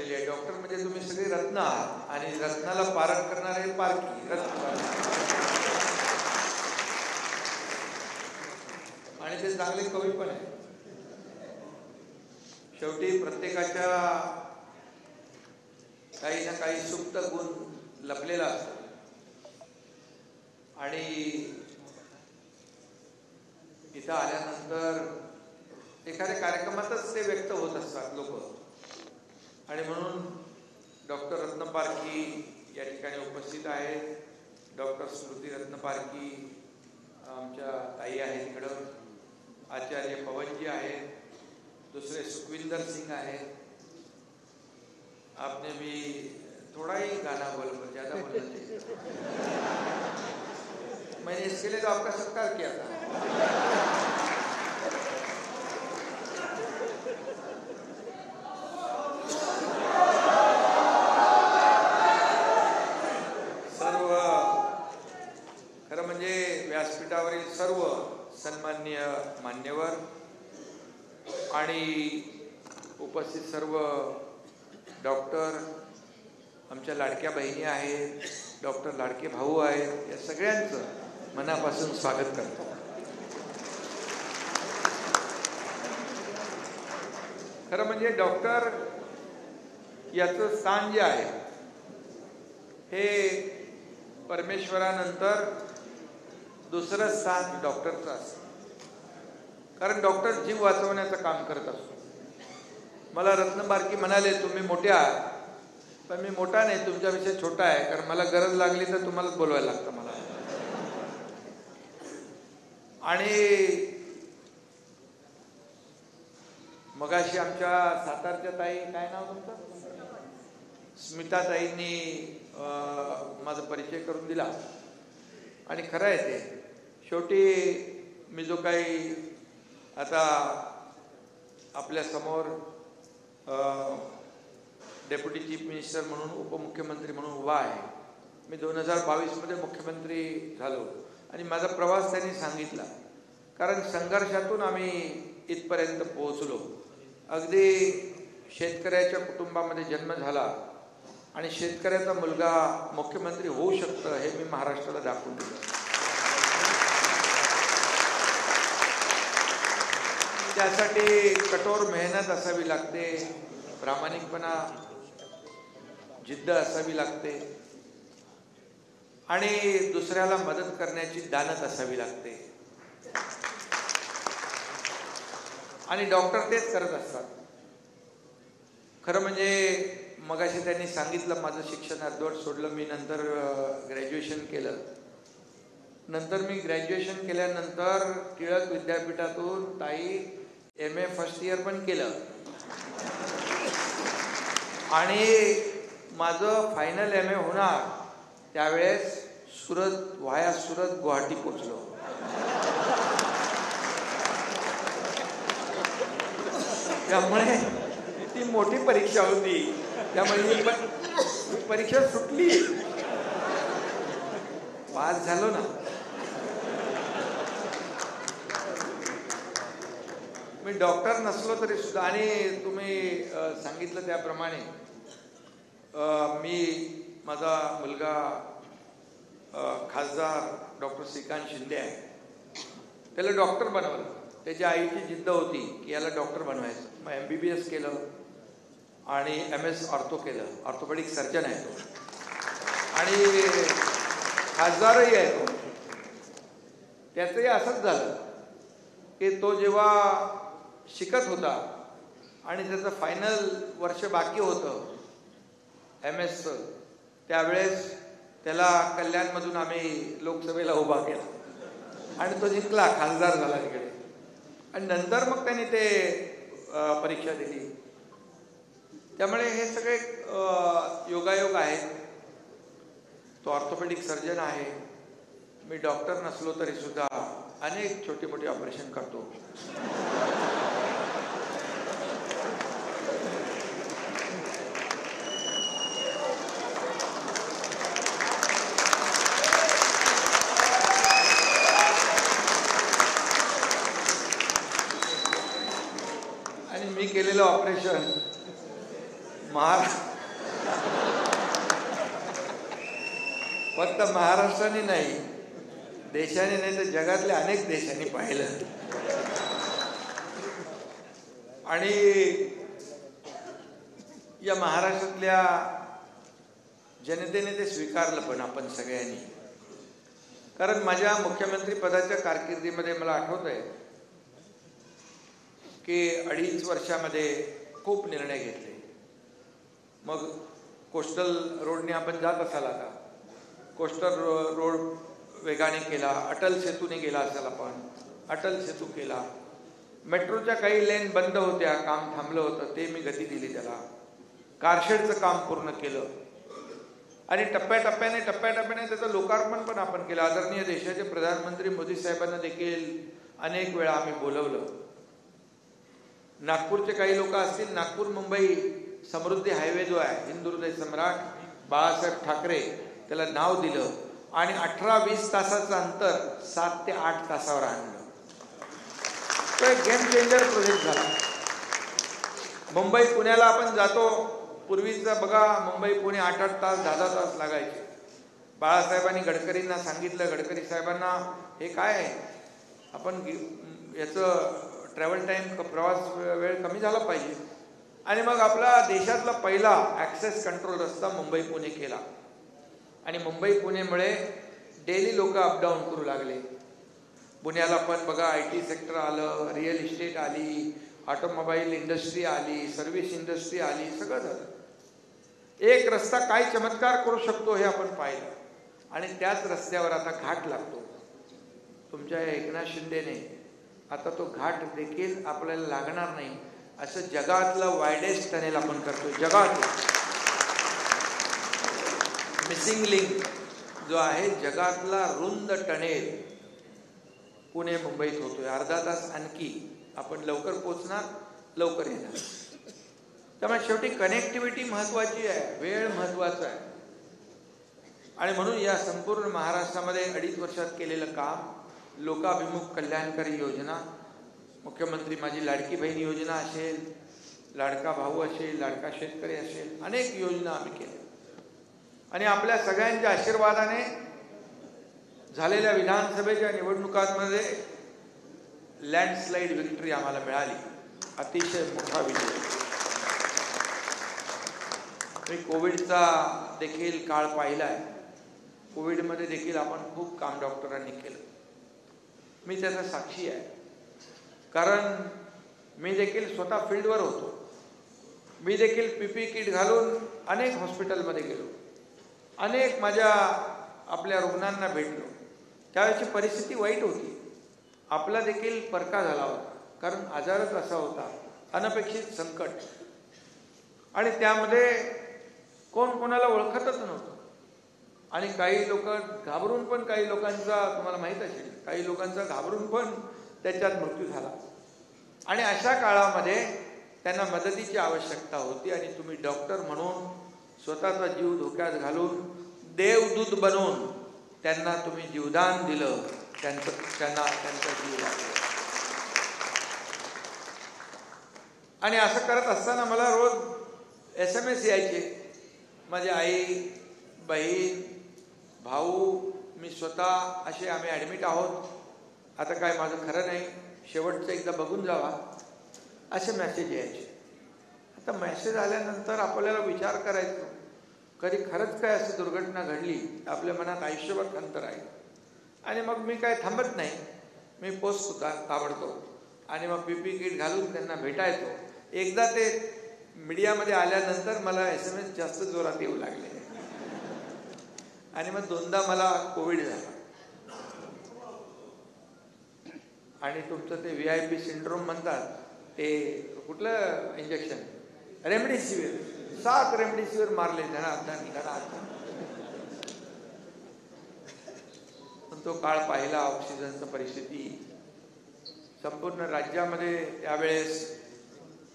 बनलेली आहे. डॉक्टर म्हणजे तुम्ही सगळे रत्न आहात आणि रत्नाला पारण करणारे पारखी रत्न, आणि ते चांगले कवी पण आहे. शेवटी प्रत्येकाच्या काही ना काही सुप्त गुण लपलेला असतो आणि इथं आल्यानंतर एखाद्या कार्यक्रमातच ते व्यक्त होत असतात लोक. आणि म्हणून डॉक्टर रत्न पारखी या ठिकाणी उपस्थित आहेत. डॉक्टर स्मृती रत्न पारखी आमच्या ताई आहेत इकडं, आचार्य पवनजी आहेत, दूसरे सुखविंदर सिंह आहेत. आपने भी थोड़ा ही गाना बोल पर ज़्यादा बोलना चाहिए. मैंने इसके लिए तो आपका सत्कार किया था. सर्व खरं म्हणजे व्यासपीठावरील सर्व सन्माननीय मान्यवर आणि उपस्थित सर्व डॉक्टर, आमच्या लाडक्या बहिणी आहेत, डॉक्टर लाडके भाऊ आहेत, या सगळ्यांचं मनापासून स्वागत करतो. खरं म्हणजे डॉक्टर याचं स्थान जे आहे हे परमेश्वरानंतर दुसरं स्थान डॉक्टरचं असतं. कारण डॉक्टर जीव वाचवण्याचं काम करत असतो. मला रत्न पारखी म्हणाले तुम्ही मोठे आहात, पण मी मोठा नाही, तुमच्यापेक्षा छोटा आहे. कारण मला गरज लागली तर तुम्हालाच बोलवायला लागतं मला. आणि मगाशी आमच्या सातारच्या ताई, काय नाव तुमचं, स्मिता ताईंनी माझा परिचय करून दिला. आणि खरं आहे ते. शेवटी मी जो काही आता आपल्या समोर डेप्युटी चीफ मिनिस्टर म्हणून, उपमुख्यमंत्री म्हणून उभा आहे. मी 2022मध्ये मुख्यमंत्री झालो आणि माझा प्रवास त्यांनी सांगितला. कारण संघर्षातून आम्ही इथपर्यंत पोहोचलो. अगदी शेतकऱ्याच्या कुटुंबामध्ये जन्म झाला आणि शेतकऱ्याचा मुलगा मुख्यमंत्री होऊ शकतं हे मी महाराष्ट्राला दाखवून दिलं. त्यासाठी कठोर मेहनत असावी लागते, प्रामाणिकपणा, जिद्द असावी लागते आणि दुसऱ्याला मदत करण्याची दानत असावी लागते. आणि डॉक्टर तेच करत असतात. खरं म्हणजे मगाशी त्यांनी सांगितलं माझं शिक्षण अर्धवट सोडलं. मी नंतर ग्रॅज्युएशन केलं. नंतर मी ग्रॅज्युएशन केल्यानंतर टिळक विद्यापीठातून ताई MA फर्स्ट इयर पण केलं आणि माझं फायनल MA होणार त्यावेळेस सुरत व्हाया सुरत गुवाहाटी पोचलो. त्यामुळे ती मोठी परीक्षा होती. त्यामुळे ही परीक्षा सुटली, पास झालो ना. मी डॉक्टर नसलो तरी सुद्धा, आणि तुम्ही सांगितलं त्याप्रमाणे मी, माझा मुलगा खासदार डॉक्टर श्रीकांत शिंदे आहे, त्याला डॉक्टर बनवलं. त्याची आईची जिद्द होती की याला डॉक्टर बनवायचं. मग MBBS केलं आणि MS ऑर्थो केलं. ऑर्थोपेडिक सर्जन आहे तो आणि खासदारही आहे तो. त्याचंही असंच झालं की तो जेव्हा शिकत होता आणि त्याचं फायनल वर्ष बाकी होतं MSचं, त्यावेळेस त्याला कल्याणमधून आम्ही लोकसभेला उभा केला आणि तो जिंकला, खासदार झाला तिकडे. आणि नंतर मग त्यांनी ते परीक्षा दिली. त्यामुळे हे सगळे योगायोग आहेत. तो ऑर्थोपेडिक सर्जन आहे. मी डॉक्टर नसलो तरी सुद्धा अनेक छोटे मोठे ऑपरेशन करतो. आणि मी केलेलं ऑपरेशन फक्त महाराष्ट्राने नाही, देशाने नाही तर जगातल्या अनेक देशांनी पाहिलं. आणि या महाराष्ट्रातल्या जनतेने ते स्वीकारलं पण आपण सगळ्यांनी. कारण माझ्या मुख्यमंत्री पदाच्या कारकिर्दीमध्ये मला आठवतंय की 2.5 वर्षामध्ये खूप निर्णय घेतले. मग कोस्टल रोडने आपण जात असाल, आता कोस्टल रोड वेगाने केला, अटल सेतूने गेला असाल आपण, अटल सेतू केला. मेट्रोच्या काही लेन बंद होत्या, काम थांबलं होतं, ते मी गती दिली त्याला. कारशेडचं काम पूर्ण केलं आणि टप्प्याटप्प्याने त्याचं लोकार्पण पण आपण केलं. आदरणीय देशाचे प्रधानमंत्री मोदी साहेबांना देखील अनेक वेळा आम्ही बोलवलं. नागपूरचे काही लोक असतील, नागपूर मुंबई समृद्धी हायवे जो आहे, हिंदू हृदय सम्राट बाळासाहेब ठाकरे त्याला नाव दिलं आणि 18-20 तासाचं अंतर 7 ते 8 तासावर आणलं. तो एक गेम चेंजर प्रोजेक्ट झाला. मुंबई पुण्याला आपण जातो, पूर्वीचं बघा, मुंबई पुणे 8-8 तास 10-10 तास लागायचे. बाळासाहेबांनी गडकरींना सांगितलं, गडकरी साहेबांना, हे काय आहे, आपण याचं ट्रॅव्हल टाईम, प्रवास वेळ कमी झाला पाहिजे. आणि मग आपला देशातला पहिला ॲक्सेस कंट्रोल रस्ता मुंबई पुणे केला. आणि मुंबई पुणेमुळे डेली लोक अपडाऊन करू लागले. पुण्याला पण बघा, IT सेक्टर आलं, रिअल इस्टेट आली, ऑटोमोबाईल इंडस्ट्री आली, सर्व्हिस इंडस्ट्री आली, सगळं झालं. एक रस्ता काय चमत्कार करू शकतो हे आपण पाहिलं. आणि त्याच रस्त्यावर आता घाट लागतो. तुमच्या एकनाथ शिंदेने आता तो घाट देखील आपल्याला लागणार नाही असं जगातलं वायडेस्ट टनेल आपण करतो. जगात मिसिंग लिंक जो आहे, जगातला रुंद टनेल पुणे मुंबईत होतोय. अर्धा तास आणखी आपण लवकर पोहोचणार, लवकर येणार. त्यामुळे शेवटी कनेक्टिव्हिटी महत्वाची आहे, वेळ महत्वाचा आहे. आणि म्हणून या संपूर्ण महाराष्ट्रामध्ये 2.5 वर्षात केलेलं काम, लोकाभिमुख कल्याणकारी योजना, मुख्यमंत्री माझी लाडकी बहीण योजना असेल, लाडका भाऊ असेल, लाडका शेतकरी असेल, अनेक योजना आम्ही केल्या. आणि आपल्या सगळ्यांच्या आशीर्वादाने झालेल्या विधानसभेच्या निवडणुकांमध्ये लँडस्लाइड विक्ट्री आम्हाला मिळाली. अतिशय मोठा विजय. मी कोविडचा देखील काळ पाहिला आहे. कोविडमध्ये देखील आपण खूप काम डॉक्टरांनी केलं. मी त्याचा साक्षी आहे. कारण मी देखील स्वतः फील्डवर होतो. मी देखील PPE किट घालून अनेक हॉस्पिटलमध्ये गेलो, अनेक माझ्या आपल्या रुग्णांना भेटलो. त्यावेळेची परिस्थिती वाईट होती. आपला देखील परका झाला होता, कारण आजारच असा होता, अनपेक्षित संकट. आणि त्यामध्ये कोण कोणाला ओळखतच नव्हतं. आणि काही लोक घाबरून पण, काही लोकांचा तुम्हाला माहीत असेल, काही लोकांचा घाबरून पण त्याच्यात मृत्यू झाला. आणि अशा काळामध्ये त्यांना मदतीची आवश्यकता होती. आणि तुम्ही डॉक्टर म्हणून स्वतःचा जीव धोक्यात घालून, देवदूत बनवून त्यांना तुम्ही जीवदान दिलं, त्यांना त्यांचा जीव लागला. आणि असं करत असताना मला रोज SMS यायचे. माझी आई, बहीण, भाऊ, मी स्वतः असे आम्ही ॲडमिट आहोत, आता काय माझं खरं नाही, शेवटचं एकदा बघून जावा, असे मेसेज यायचे. आता मेसेज आल्यानंतर आपल्याला विचार करायचो, कधी खरंच काय अशी दुर्घटना घडली, आपल्या मनात आयुष्यभर खंत राहील. आणि मग मी काय थांबत नाही, मी पोस्ट ताबडतोब आणि मग PPE किट घालून त्यांना भेटायचो. एकदा ते मीडियामध्ये आल्यानंतर मला SMS जास्त जोरात येऊ लागले आणि मग 2दा मला कोविड झाला. आणि तुमचं ते VIP सिंड्रोम म्हणतात, ते कुठलं इंजेक्शन, रेमडेसिवीर, 7 रेमडेसिवीर मारले धनाधन. पण तो काळ पाहिला, ऑक्सिजनची परिस्थिती संपूर्ण राज्यामध्ये त्यावेळेस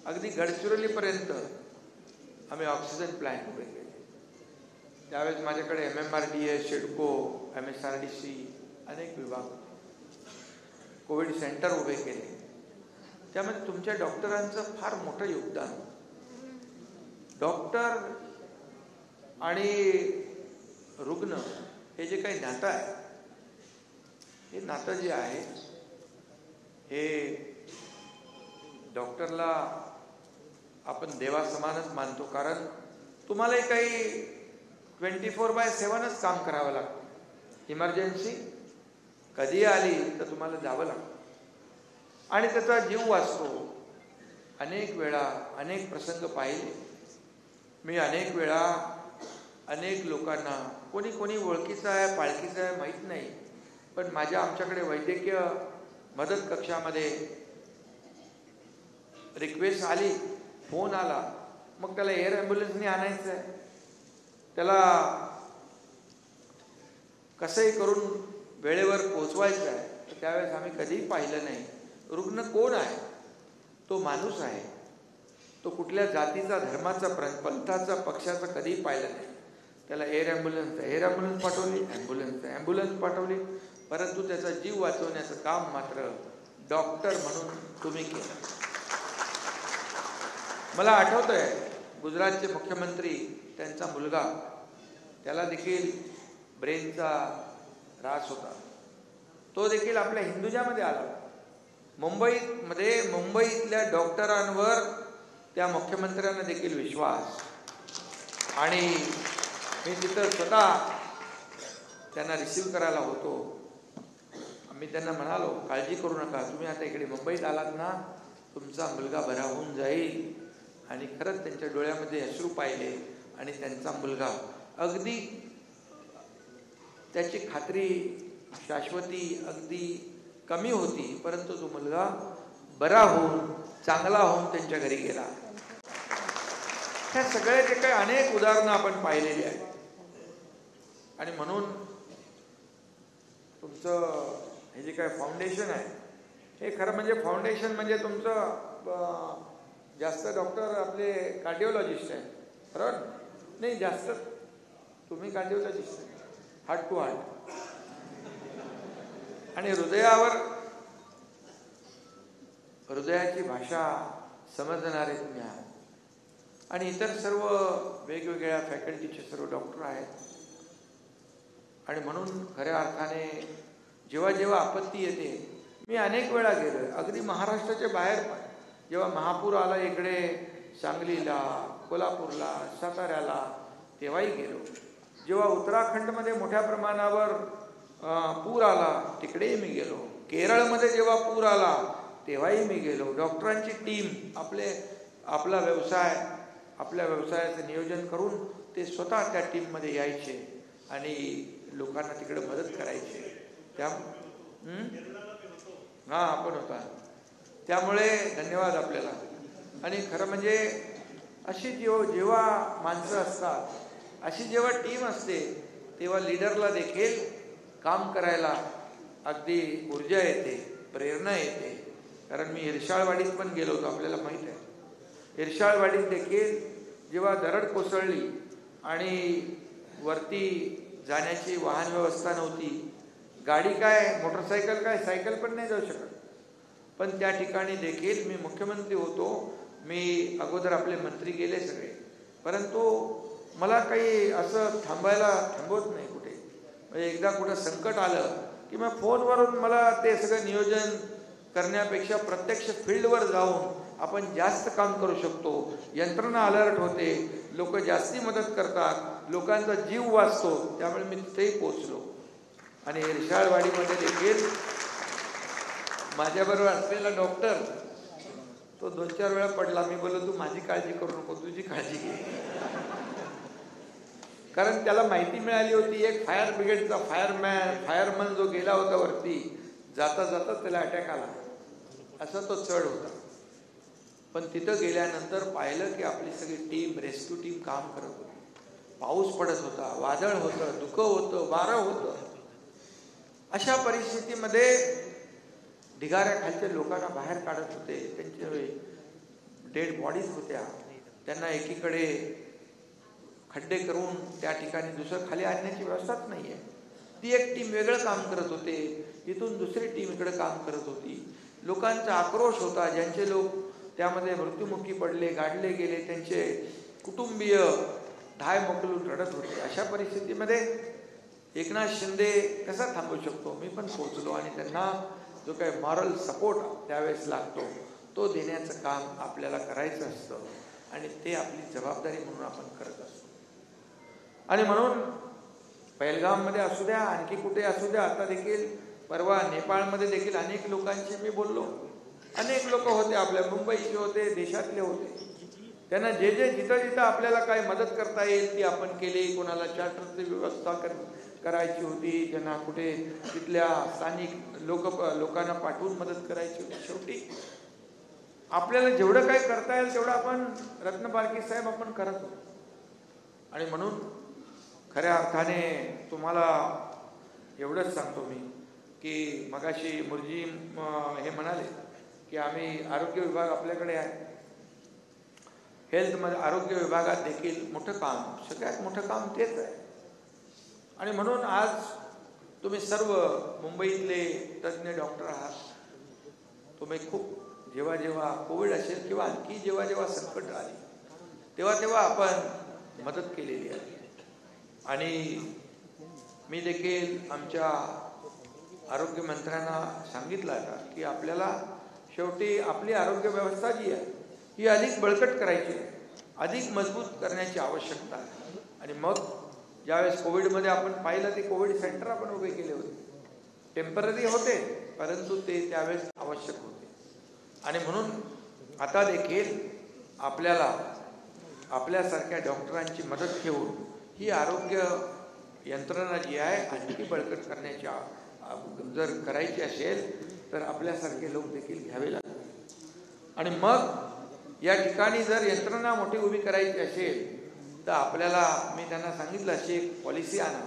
अगदी गडचिरोलीपर्यंत आम्ही ऑक्सिजन प्लॅन्ट उभे केले. त्यावेळेस माझ्याकडे MMRDA, सिडको, MSRDC अनेक विभाग, कोविड सेंटर उभे केले. त्यामध्ये तुमच्या डॉक्टरांचं फार मोठं योगदान. डॉक्टर आणि रुग्ण हे जे काही नातं आहे, हे नातं जे आहे हे डॉक्टरला आपण देवासमानच मानतो. कारण तुम्हालाही काही 24/7च काम करावं लागतं. इमर्जन्सी कधी आली तर तुम्हाला जावं लागतं आणि त्याचा जीव वाचतो. अनेक वेळा अनेक प्रसंग पाहिले मी. अनेक वेळा अनेक लोकांना, कोणी कोणी ओळखीचं आहे पाळखीचं आहे माहीत नाही, पण आमच्याकडे वैद्यकीय मदत कक्षामध्ये रिक्वेस्ट आली, फोन आला, मग त्याला एअर ॲम्ब्युलन्सने आणायचं आहे, त्याला कसंही करून वेळेवर पोचवायचं आहे. तर त्यावेळेस आम्ही कधीही पाहिलं नाही रुग्ण कोण आहे. तो माणूस आहे. तो कुठल्या जातीचा, धर्माचा, पंथाचा, पक्षाचा कधीही पाहिलं नाही. त्याला एअर ॲम्ब्युलन्स पाठवली, ॲम्ब्युलन्स पाठवली, परंतु त्याचा जीव वाचवण्याचं काम मात्र डॉक्टर म्हणून तुम्ही केलं. मला आठवतंय गुजरातचे मुख्यमंत्री, त्यांचा मुलगा, त्याला देखील ब्रेनचा त्रास होता. तो देखील आपल्या हिंदुजामध्ये आला. मुंबईतल्या डॉक्टरांवर त्या मुख्यमंत्र्यांना देखील विश्वास. आणि मी तिथं स्वतः त्यांना रिसीव्ह करायला होतो. मी त्यांना म्हणालो, काळजी करू नका, तुम्ही आता इकडे मुंबईत आलात ना, तुमचा मुलगा बरा होऊन जाईल. आणि खरंच त्यांच्या डोळ्यामध्ये अश्रू पाहिले आणि त्यांचा मुलगा अगदी, त्याची खात्री शाश्वती अगदी कमी होती, परंतु तो मुलगा बरा होऊन, चांगला होऊन त्यांच्या घरी गेला. ह्या सगळे जे काही अनेक उदाहरणं आपण पाहिलेली आहेत. आणि म्हणून तुमचं हे जे काय फाउंडेशन आहे, हे खरं म्हणजे फाउंडेशन म्हणजे तुमचं जास्त डॉक्टर आपले कार्डिओलॉजिस्ट आहे, बरोबर नाही? जास्त तुम्ही कार्डिओलॉजिस्ट आहे, हार्ट टू हार्ट, आणि हृदयाची भाषा समजणारे तुम्ही आहात. आणि इतर सर्व वेगवेगळ्या फॅकल्टीचे सर्व डॉक्टर आहेत. आणि म्हणून खऱ्या अर्थाने जेव्हा जेव्हा आपत्ती येते, मी अनेक वेळा गेलो, अगदी महाराष्ट्राच्या बाहेर पण, जेव्हा महापूर आला इकडे सांगलीला, कोल्हापूरला, साताऱ्याला, तेव्हाही गेलो. जेव्हा उत्तराखंडमध्ये मोठ्या प्रमाणावर पूर आला, तिकडेही मी गेलो. केरळमध्ये जेव्हा पूर आला तेव्हाही मी गेलो. डॉक्टरांची टीम आपल्या व्यवसायाचं नियोजन करून ते स्वतः त्या टीममध्ये यायचे आणि लोकांना तिकडे मदत करायचे. हां, आपण होता. त्यामुळे धन्यवाद आपल्याला. आणि खरं म्हणजे अशी जेव्हा माणसं असतात, अशी जेव्हा टीम असते, तेव्हा लीडरला देखील काम करायला अगदी ऊर्जा येते, प्रेरणा येते. कारण मी इर्शाळवाडीत पण गेलो होतो, आपल्याला माहीत आहे. इर्शाळवाडीत देखील जेव्हा दरड कोसळली आणि वरती जाण्याची वाहन व्यवस्था नव्हती, गाडी काय, मोटरसायकल काय, सायकल पण नाही जाऊ शकत. पण त्या ठिकाणी देखील मी मुख्यमंत्री होतो. मी अगोदर आपले मंत्री गेले सगळे, परंतु मला काही असं थांबवत नाही कुठे. म्हणजे एकदा कुठं संकट आलं की मग फोनवरून मला ते सगळं नियोजन करण्यापेक्षा प्रत्यक्ष फील्डवर जाऊन आपण जास्त काम करू शकतो. यंत्रणा अलर्ट होते, लोक जास्ती मदत करतात, लोकांचा जीव वाचतो. त्यामुळे मी तिथेही पोचलो. आणि इर्शाळवाडीमध्ये देखील माझ्याबरोबर असलेला डॉक्टर तो 2-4 वेळा पडला. मी बोललो, तू माझी काळजी करू नको, तुझी काळजी घे. कारण त्याला माहिती मिळाली होती, एक फायर ब्रिगेडचा फायरमन जो गेला होता वरती, जाता जाता त्याला अटॅक आला, असा तो चढ होता. पण तिथं गेल्यानंतर पाहिलं की आपली सगळी टीम, रेस्क्यू टीम काम करत होती. पाऊस पडत होता, वादळ होतं, धुकं होतं, वारं होतं. अशा परिस्थितीमध्ये ढिगाऱ्याखालच्या लोकांना बाहेर काढत होते. त्यांचे डेड बॉडीज होत्या, त्यांना एकीकडे खड्डे करून त्या ठिकाणी दुसरं खाली आणण्याची व्यवस्थाच नाही आहे. ती एक टीम वेगळं काम करत होते, इथून दुसरी टीम इकडे काम करत होती. लोकांचा आक्रोश होता, ज्यांचे लोक त्यामध्ये मृत्युमुखी पडले, गाडले गेले, त्यांचे कुटुंबीय ढाय मोकलून रडत होते. अशा परिस्थितीमध्ये एकनाथ शिंदे कसा थांबवू शकतो? मी पण पोहोचलो आणि त्यांना जो काही मॉरल सपोर्ट त्यावेळेस लागतो तो देण्याचं काम आपल्याला करायचं असतं आणि ते आपली जबाबदारी म्हणून आपण करत असतो. आणि म्हणून पहलगाममध्ये असू द्या, आणखी कुठे असू द्या, आता देखील परवा नेपाळमध्ये देखील अनेक लोकांशी मी बोललो. अनेक लोक होते, आपल्या मुंबईचे होते, देशातले होते. त्यांना जे जिथं आपल्याला काय मदत करता येईल ती आपण केली. कोणाला चार्टरची व्यवस्था करायची होती, ज्यांना कुठे तिथल्या स्थानिक लोकांना पाठवून मदत करायची होती. शेवटी आपल्याला जेवढं काय करता येईल तेवढं आपण रत्नपारखी साहेब आपण करत होतो. आणि म्हणून खऱ्या अर्थाने तुम्हाला एवढंच सांगतो मी की मगाशी मुर्जी हे म्हणाले की आम्ही आरोग्य विभाग आपल्याकडे आहे. हेल्थमध्ये आरोग्य विभागात देखील मोठं काम, सगळ्यात मोठं काम तेच आहे. आणि म्हणून आज तुम्ही सर्व मुंबईतले तज्ज्ञ डॉक्टर आहात. तुम्ही खूप जेव्हा कोविड असेल किंवा आणखी जेव्हा संकट आली तेव्हा आपण मदत केलेली आहे. आणि मी देखील आमच्या आरोग्य मंत्र्यांना सांगितलं आता की आपल्याला शेवटी आपली आरोग्य व्यवस्था जी आहे ही अधिक बळकट करायची आहे, अधिक मजबूत करण्याची आवश्यकता आहे. आणि मग ज्यावेळेस कोविडमध्ये आपण पाहिलं ते कोविड सेंटर आपण उभे केले होते. टेम्पररी होते परंतु ते त्यावेळेस आवश्यक होते. आणि म्हणून आता देखील आपल्याला आपल्यासारख्या डॉक्टरांची मदत घेऊन ही आरोग्य यंत्रणा जी आहे आणखी बळकट करण्याची जर करायची असेल तर आपल्यासारखे लोक देखील घ्यावे लागतील. आणि मग या ठिकाणी जर यंत्रणा मोठी उभी करायची असेल तर आपल्याला मी त्यांना सांगितलं अशी एक पॉलिसी आणा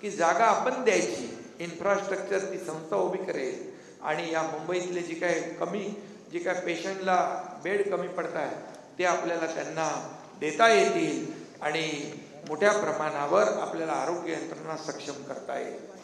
की जागा आपण द्यायची, इन्फ्रास्ट्रक्चर ती संस्था उभी करेल आणि या मुंबईतले जे काय पेशंटला बेड कमी पडत आहे ते आपल्याला त्यांना देता येतील आणि मोठ्या प्रमाणावर आपल्याला आरोग्य यंत्रणा सक्षम करता येईल.